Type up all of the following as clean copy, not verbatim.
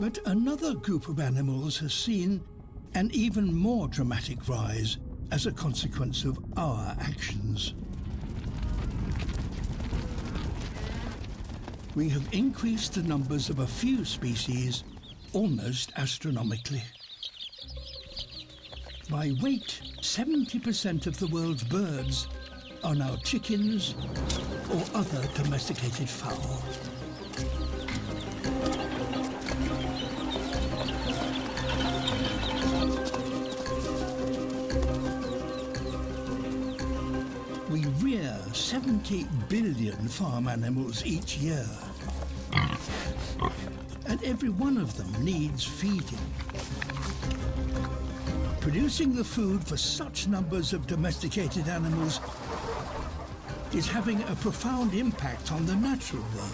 But another group of animals has seen an even more dramatic rise as a consequence of our actions. We have increased the numbers of a few species almost astronomically. By weight, 70% of the world's birds are now chickens or other domesticated fowl. We rear 70 billion farm animals each year, and every one of them needs feeding. Producing the food for such numbers of domesticated animals is having a profound impact on the natural world.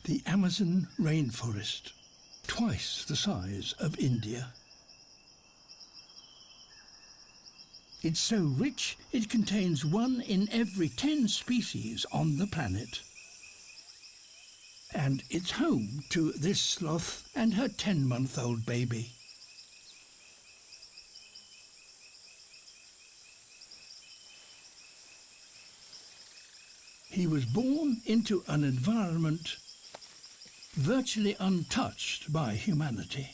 The Amazon rainforest, twice the size of India. It's so rich, it contains 1 in every 10 species on the planet. And it's home to this sloth and her 10-month-old baby. He was born into an environment virtually untouched by humanity.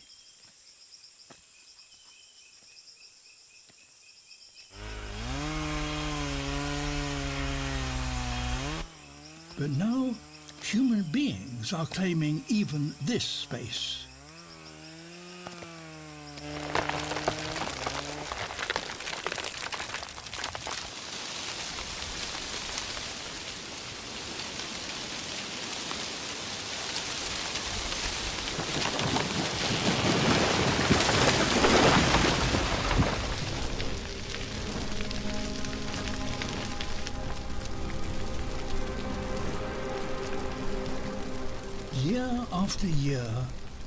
But now, human beings are claiming even this space. Year after year,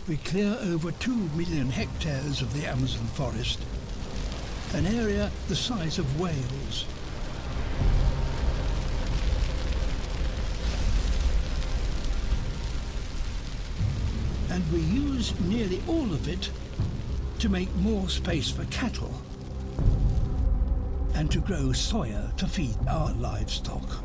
we clear over 2 million hectares of the Amazon forest, an area the size of Wales. And we use nearly all of it to make more space for cattle and to grow soya to feed our livestock.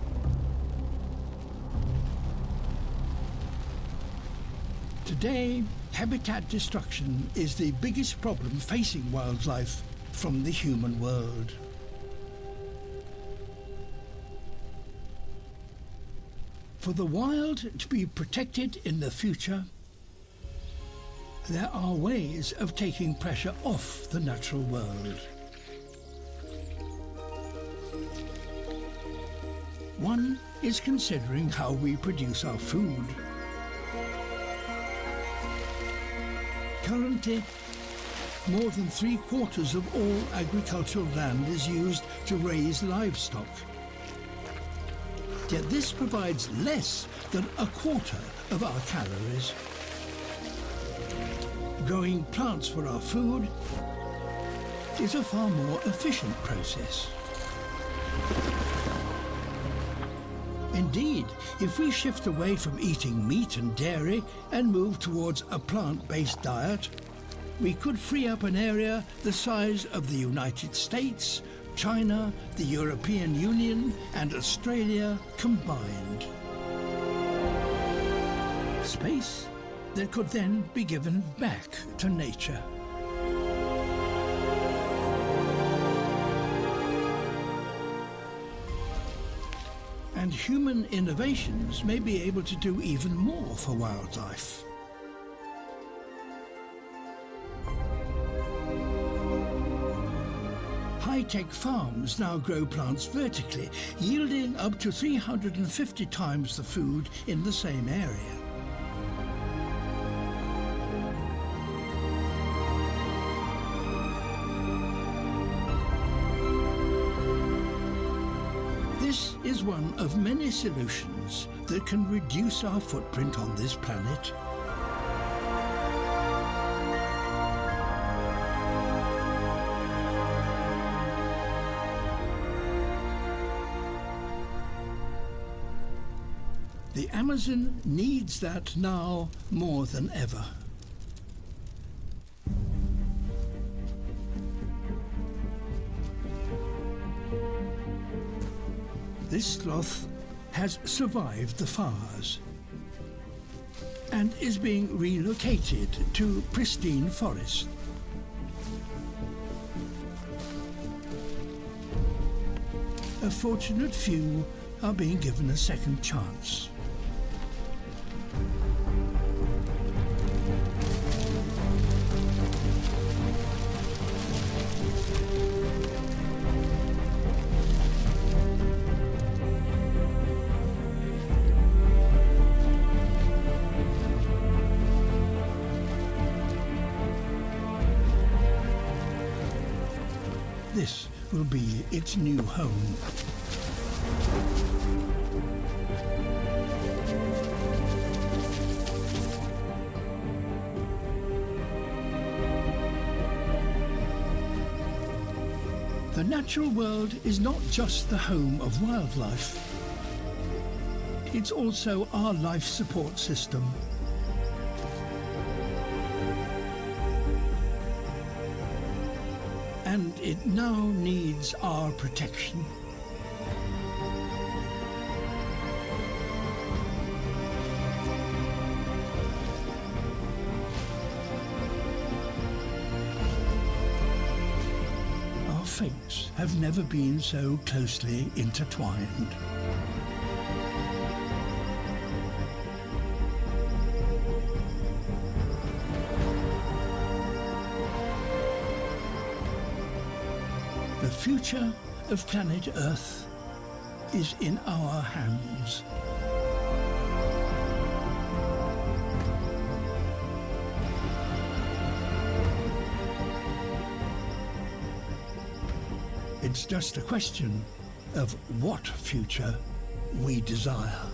Today, habitat destruction is the biggest problem facing wildlife from the human world. For the wild to be protected in the future, there are ways of taking pressure off the natural world. One is considering how we produce our food. Currently, more than 3/4 of all agricultural land is used to raise livestock. Yet this provides less than 1/4 of our calories. Growing plants for our food is a far more efficient process. Indeed, if we shift away from eating meat and dairy and move towards a plant-based diet, we could free up an area the size of the United States, China, the European Union, and Australia combined. Space that could then be given back to nature. And human innovations may be able to do even more for wildlife. High-tech farms now grow plants vertically, yielding up to 350 times the food in the same area. This is one of many solutions that can reduce our footprint on this planet. The Amazon needs that now more than ever. This sloth has survived the fires and is being relocated to pristine forest. A fortunate few are being given a second chance. This will be its new home. The natural world is not just the home of wildlife. It's also our life support system. And it now needs our protection. Our fates have never been so closely intertwined. The future of planet Earth is in our hands. It's just a question of what future we desire.